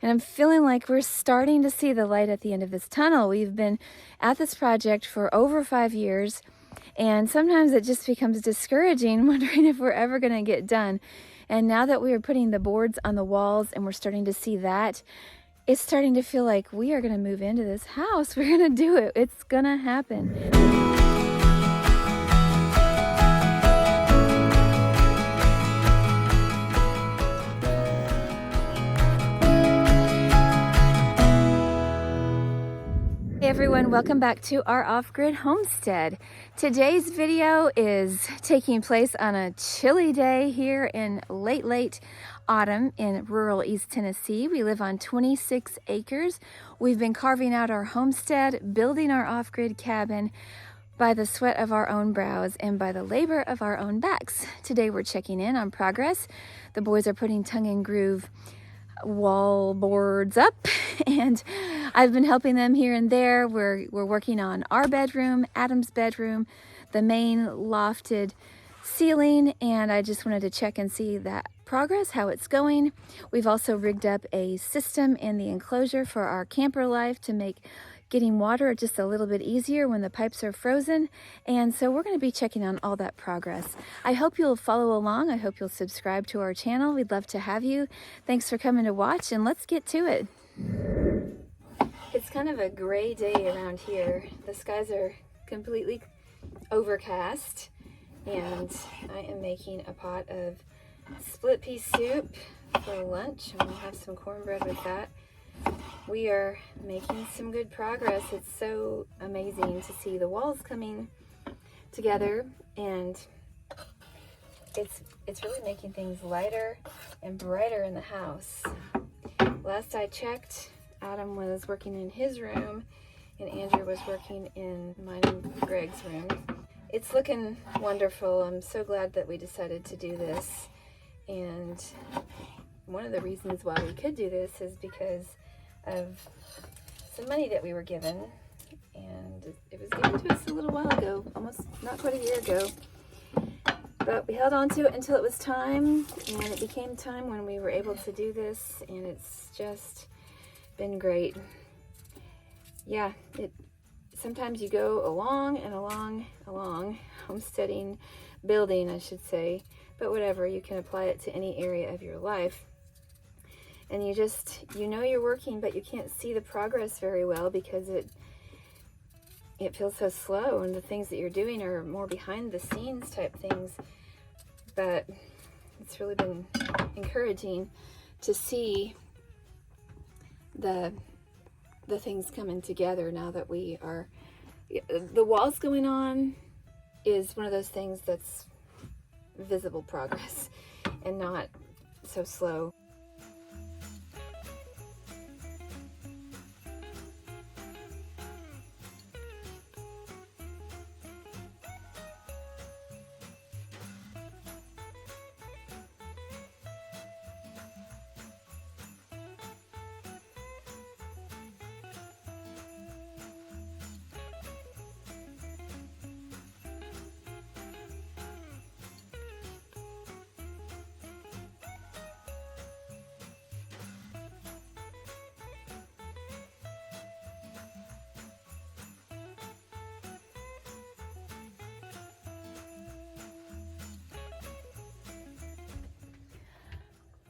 And I'm feeling like we're starting to see the light at the end of this tunnel. We've been at this project for over 5 years, and sometimes it just becomes discouraging, wondering if we're ever going to get done. And now that we are putting the boards on the walls and we're starting to see that, it's starting to feel like we are going to move into this house. We're going to do it. It's going to happen. Hey everyone, welcome back to our off-grid homestead. Today's video is taking place on a chilly day here in late autumn in rural East Tennessee. We live on 26 acres. We've been carving out our homestead, building our off-grid cabin by the sweat of our own brows and by the labor of our own backs. Today we're checking in on progress. The boys are putting tongue and groove wall boards up and I've been helping them here and there. We're working on our bedroom, Adam's bedroom, the main lofted ceiling, and I just wanted to check and see that progress, how it's going. We've also rigged up a system in the enclosure for our camper life to make getting water just a little bit easier when the pipes are frozen. And so we're going to be checking on all that progress. I hope you'll follow along. I hope you'll subscribe to our channel. We'd love to have you. Thanks for coming to watch, and let's get to it. It's kind of a gray day around here. The skies are completely overcast, and I am making a pot of split pea soup for lunch, and we'll have some cornbread with that. We are making some good progress. It's so amazing to see the walls coming together, and it's really making things lighter and brighter in the house. Last I checked, Adam was working in his room and Andrew was working in mine and Greg's room. It's looking wonderful. I'm so glad that we decided to do this, and one of the reasons why we could do this is because of some money that we were given, and it was given to us a little while ago, almost not quite a year ago, but we held on to it until it was time, and it became time when we were able to do this, and it's just been great. Yeah, sometimes you go along homesteading, building I should say, but whatever, you can apply it to any area of your life. And you know you're working, but you can't see the progress very well because it feels so slow, and the things that you're doing are more behind the scenes type things. But it's really been encouraging to see the things coming together now that the walls going on is one of those things that's visible progress and not so slow.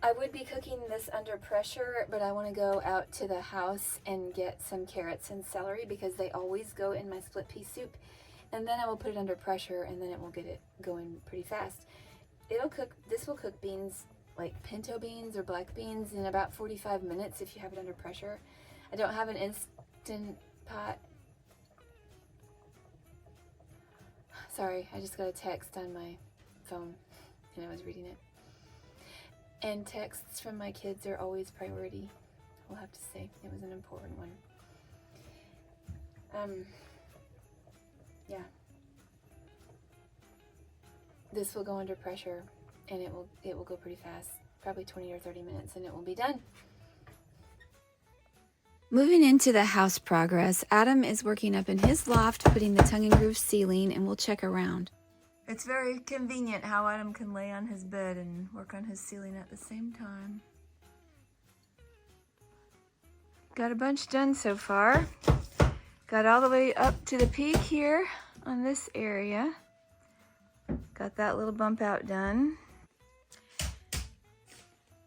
I would be cooking this under pressure, but I want to go out to the house and get some carrots and celery because they always go in my split pea soup, and then I will put it under pressure and then it will get it going pretty fast. This will cook beans like pinto beans or black beans in about 45 minutes if you have it under pressure. I don't have an instant pot. Sorry, I just got a text on my phone and I was reading it. And texts from my kids are always priority. I'll have to say, it was an important one. Yeah. This will go under pressure, and it will go pretty fast, probably 20 or 30 minutes, and it will be done. Moving into the house progress, Adam is working up in his loft, putting the tongue and groove ceiling, and we'll check around. It's very convenient how Adam can lay on his bed and work on his ceiling at the same time. got a bunch done so far. Got all the way up to the peak here on this area. Got that little bump out done.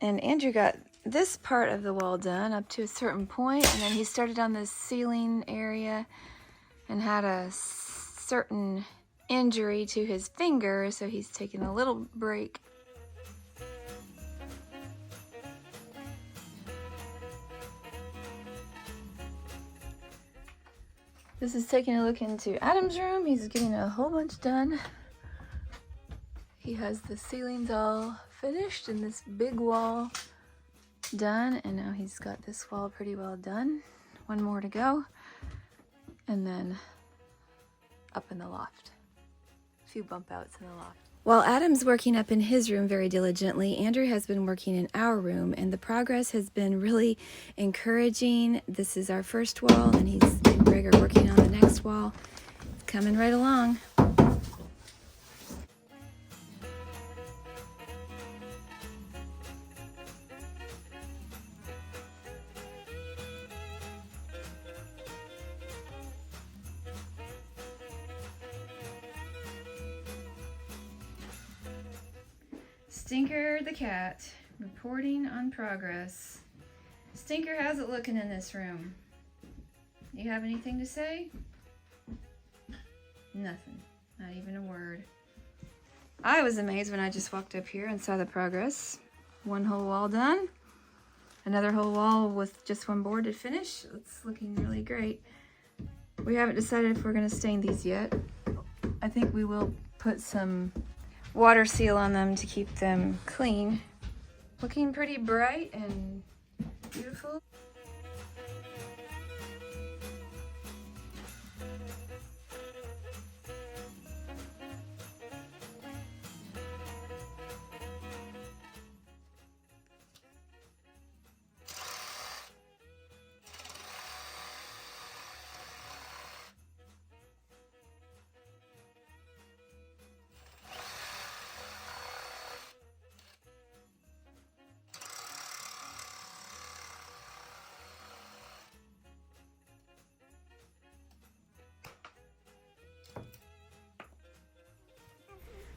And Andrew got this part of the wall done up to a certain point, and then he started on this ceiling area and had a certain injury to his finger, so he's taking a little break. This is taking a look into Adam's room. He's getting a whole bunch done. He has the ceilings all finished and this big wall done, and now he's got this wall pretty well done. One more to go, and then up in the loft. A few bump outs in the loft. While Adam's working up in his room very diligently, Andrew has been working in our room, and the progress has been really encouraging. This is our first wall, and he's and Greg are working on the next wall. It's coming right along. Stinker the cat, reporting on progress. Stinker, how's it looking in this room? You have anything to say? Nothing, not even a word. I was amazed when I just walked up here and saw the progress. One whole wall done, another whole wall with just one board to finish. It's looking really great. We haven't decided if we're going to stain these yet. I think we will put some water seal on them to keep them clean. Looking pretty bright and beautiful.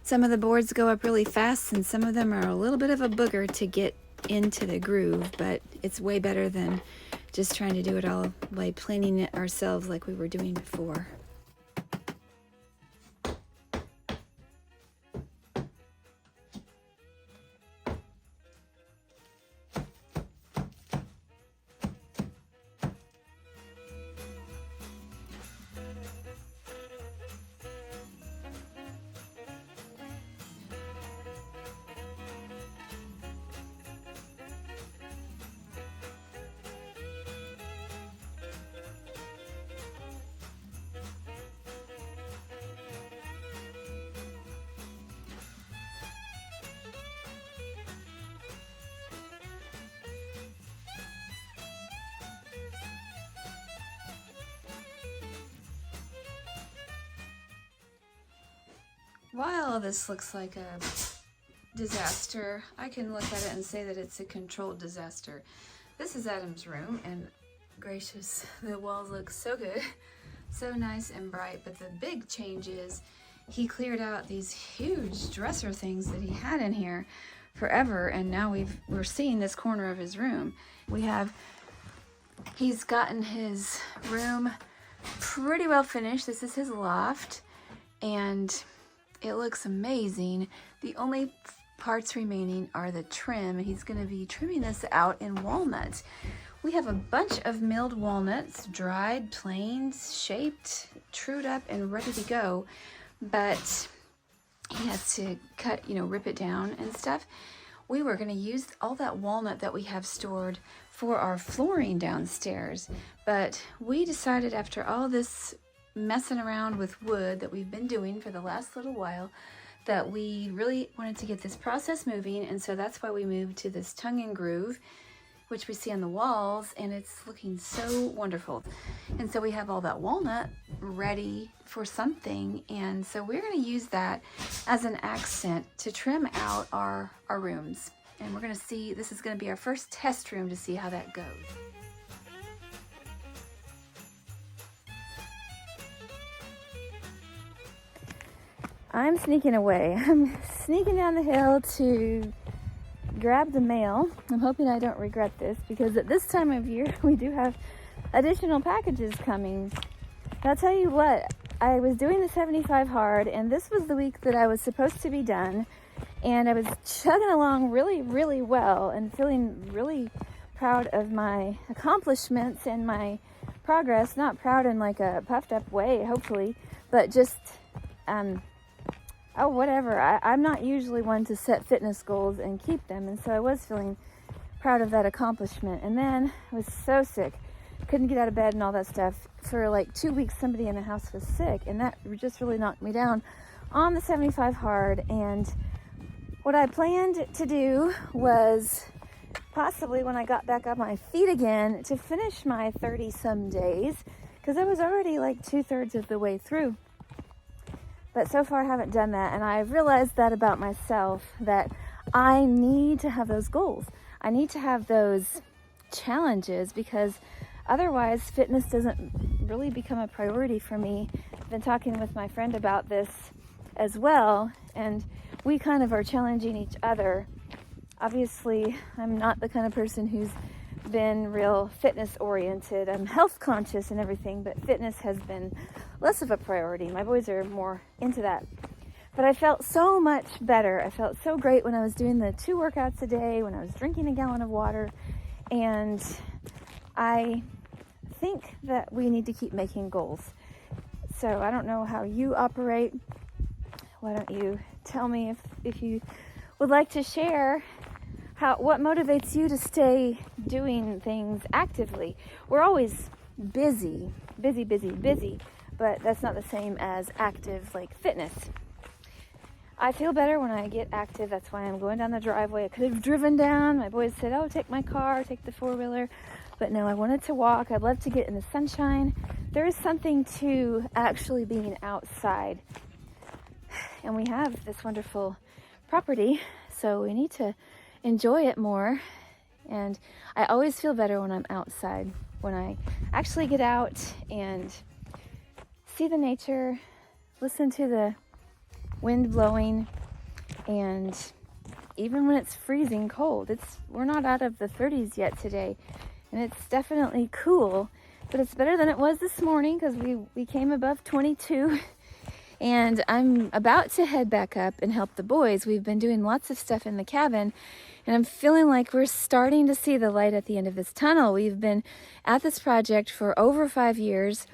Some of the boards go up really fast, and some of them are a little bit of a booger to get into the groove, but it's way better than just trying to do it all by planing it ourselves like we were doing before. While this looks like a disaster, I can look at it and say that it's a controlled disaster. This is Adam's room, and gracious, the walls look so good, so nice and bright, but the big change is he cleared out these huge dresser things that he had in here forever, and now we're seeing this corner of his room. He's gotten his room pretty well finished. This is his loft, and it looks amazing. The only parts remaining are the trim. He's going to be trimming this out in walnut. We have a bunch of milled walnuts, dried, planed, shaped, trued up, and ready to go. But he has to cut, rip it down and stuff. We were going to use all that walnut that we have stored for our flooring downstairs. But we decided, after all this messing around with wood that we've been doing for the last little while, that we really wanted to get this process moving, and so that's why we moved to this tongue and groove, which we see on the walls, and it's looking so wonderful. And so we have all that walnut ready for something, and so we're going to use that as an accent to trim out our rooms. And we're going to see, this is going to be our first test room to see how that goes. I'm sneaking away. I'm sneaking down the hill to grab the mail. I'm hoping I don't regret this, because at this time of year we do have additional packages coming. And I'll tell you what, I was doing the 75 hard, and this was the week that I was supposed to be done, and I was chugging along really, really well and feeling really proud of my accomplishments and my progress. Not proud in like a puffed up way, hopefully, but just oh, whatever. I'm not usually one to set fitness goals and keep them, and so I was feeling proud of that accomplishment. And then I was so sick, couldn't get out of bed and all that stuff. For like 2 weeks, somebody in the house was sick, and that just really knocked me down on the 75 hard. And what I planned to do was possibly, when I got back on my feet again, to finish my 30 some days, because I was already like 2/3 of the way through. But so far I haven't done that, and I've realized that about myself, that I need to have those goals. I need to have those challenges, because otherwise fitness doesn't really become a priority for me. I've been talking with my friend about this as well, and we kind of are challenging each other. Obviously, I'm not the kind of person who's been real fitness oriented. I'm health conscious and everything, but fitness has been less of a priority. My boys are more into that. But I felt so much better. I felt so great when I was doing the 2 workouts a day, when I was drinking a gallon of water. And I think that we need to keep making goals. So I don't know how you operate. Why don't you tell me if you would like to share what motivates you to stay doing things actively. We're always busy, but that's not the same as active, like fitness. I feel better when I get active. That's why I'm going down the driveway. I could have driven down. My boys said, oh, take my car, take the 4-wheeler. But no, I wanted to walk. I'd love to get in the sunshine. There is something to actually being outside. And we have this wonderful property, so we need to enjoy it more. And I always feel better when I'm outside, when I actually get out and see the nature, listen to the wind blowing, and even when it's freezing cold. We're not out of the 30s yet today, and it's definitely cool, but it's better than it was this morning, because we came above 22. And I'm about to head back up and help the boys. We've been doing lots of stuff in the cabin, and I'm feeling like we're starting to see the light at the end of this tunnel. We've been at this project for over 5 years,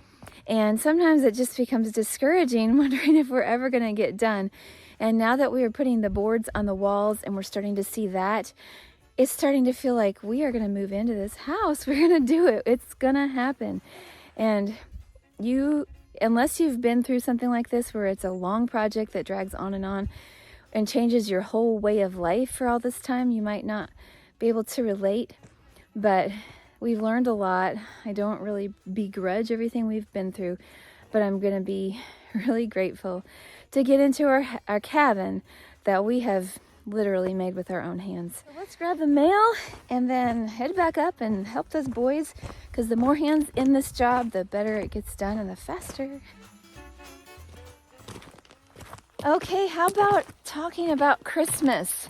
and sometimes it just becomes discouraging, wondering if we're ever going to get done. And now that we are putting the boards on the walls and we're starting to see that, it's starting to feel like we are going to move into this house. We're going to do it. It's going to happen. And unless you've been through something like this, where it's a long project that drags on and changes your whole way of life for all this time, you might not be able to relate. But we've learned a lot. I don't really begrudge everything we've been through, but I'm going to be really grateful to get into our cabin that we have literally made with our own hands. So let's grab the mail and then head back up and help those boys, because the more hands in this job, the better it gets done and the faster. Okay, how about talking about Christmas?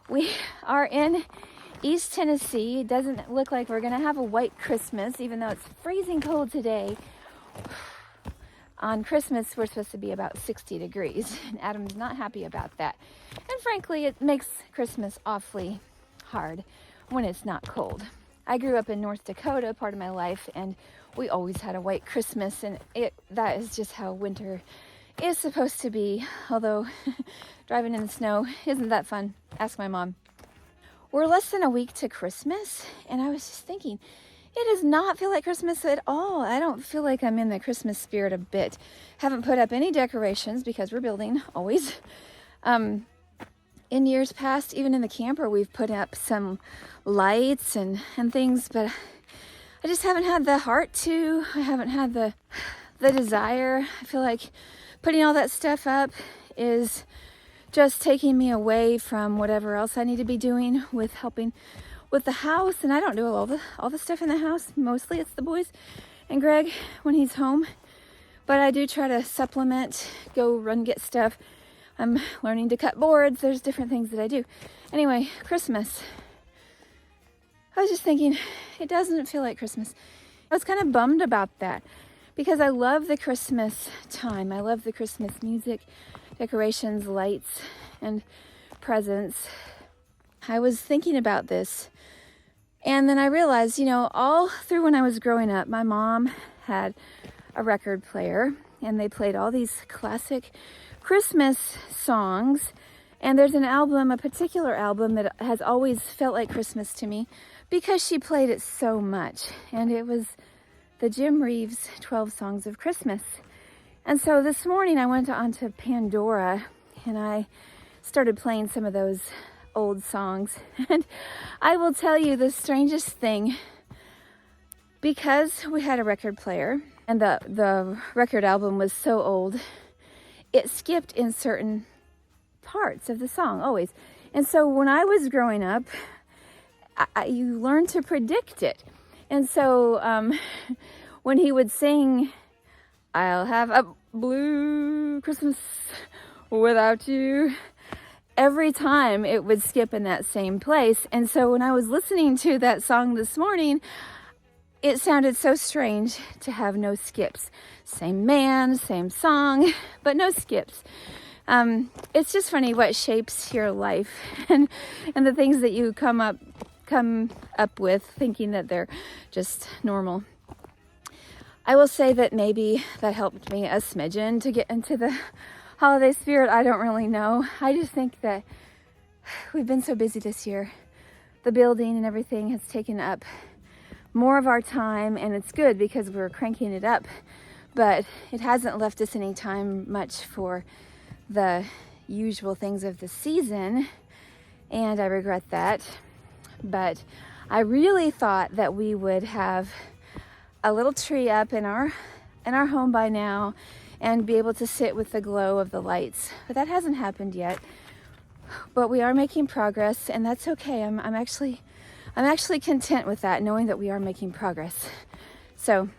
We are in East Tennessee. It doesn't look like we're gonna have a white Christmas, even though it's freezing cold today. On Christmas, we're supposed to be about 60 degrees, and Adam's not happy about that. And frankly, it makes Christmas awfully hard when it's not cold. I grew up in North Dakota part of my life, and we always had a white Christmas, and that is just how winter is supposed to be. Although driving in the snow isn't that fun. Ask my mom. We're less than a week to Christmas, and I was just thinking, it does not feel like Christmas at all. I don't feel like I'm in the Christmas spirit a bit. Haven't put up any decorations because we're building, always. In years past, even in the camper, we've put up some lights and things, but I just haven't had the heart to. I haven't had the desire. I feel like putting all that stuff up is just taking me away from whatever else I need to be doing with helping with the house. And I don't do all the stuff in the house. Mostly it's the boys and Greg when he's home, but I do try to supplement, go run, get stuff, I'm learning to cut boards. There's different things that I do. Anyway, Christmas. I was just thinking, it doesn't feel like Christmas. I was kind of bummed about that because I love the Christmas time. I love the Christmas music, decorations, lights, and presents. I was thinking about this, and then I realized, you know, all through when I was growing up, my mom had a record player, and they played all these classic Christmas songs. And there's an album, a particular album, that has always felt like Christmas to me because she played it so much. And it was the Jim Reeves 12 Songs of Christmas. And so this morning I went onto Pandora and I started playing some of those old songs. And I will tell you the strangest thing, because we had a record player and the record album was so old, it skipped in certain parts of the song always. And so when I was growing up, you learn to predict it. And so when he would sing, "I'll have a blue Christmas without you," every time it would skip in that same place. And so when I was listening to that song this morning, it sounded so strange to have no skips. Same man, same song, but no skips. It's just funny what shapes your life and the things that you come up with thinking that they're just normal. I will say that maybe that helped me a smidgen to get into the holiday spirit. I don't really know. I just think that we've been so busy this year. The building and everything has taken up more of our time, and it's good because we're cranking it up, but it hasn't left us any time much for the usual things of the season, and I regret that. But I really thought that we would have a little tree up in our home by now and be able to sit with the glow of the lights, but that hasn't happened yet. But we are making progress, and that's okay. I'm actually content with that, knowing that we are making progress. So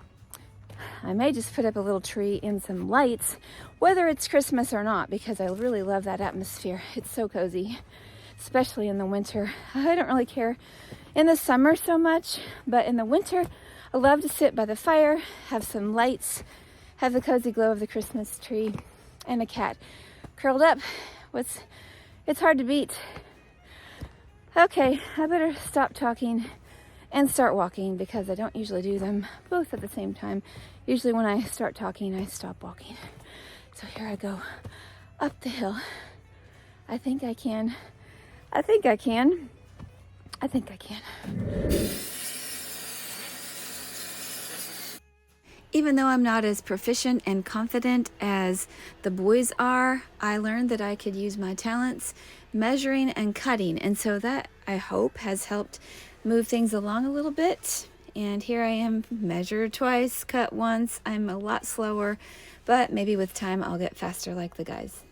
I may just put up a little tree and some lights, whether it's Christmas or not, because I really love that atmosphere. It's so cozy, especially in the winter. I don't really care in the summer so much, but in the winter, I love to sit by the fire, have some lights, have the cozy glow of the Christmas tree, and a cat curled up. It's hard to beat. Okay, I better stop talking and start walking, because I don't usually do them both at the same time. Usually when I start talking, I stop walking. So here I go up the hill. I think I can. Even though I'm not as proficient and confident as the boys are, I learned that I could use my talents measuring and cutting. And so that, I hope, has helped move things along a little bit. And here I am, measured twice, cut once. I'm a lot slower, but maybe with time I'll get faster like the guys.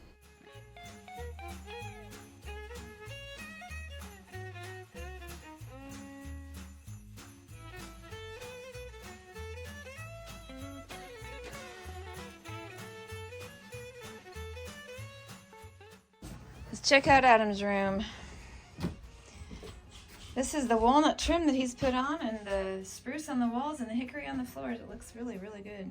Let's check out Adam's room. This is the walnut trim that he's put on, and the spruce on the walls and the hickory on the floors. It looks really, really good.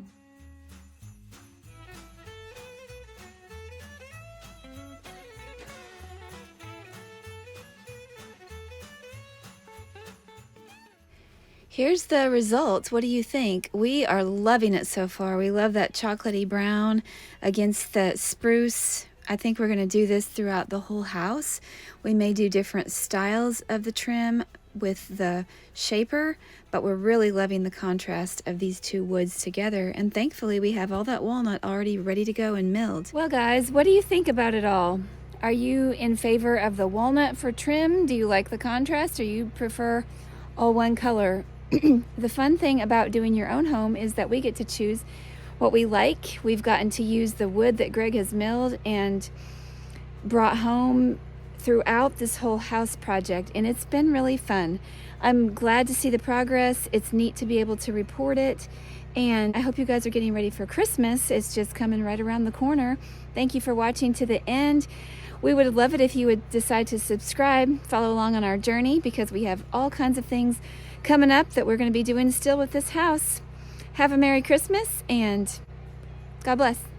Here's the results. What do you think? We are loving it so far. We love that chocolatey brown against the spruce. I think we're going to do this throughout the whole house. We may do different styles of the trim with the shaper, but we're really loving the contrast of these two woods together. And thankfully we have all that walnut already ready to go and milled. Well guys, what do you think about it all? Are you in favor of the walnut for trim? Do you like the contrast, or you prefer all one color? The fun thing about doing your own home is that we get to choose what we like. We've gotten to use the wood that Greg has milled and brought home throughout this whole house project, and it's been really fun. I'm glad to see the progress. It's neat to be able to report it, and I hope you guys are getting ready for Christmas. It's just coming right around the corner. Thank you for watching to the end. We would love it if you would decide to subscribe, follow along on our journey, because we have all kinds of things coming up that we're going to be doing still with this house. Have a Merry Christmas, and God bless.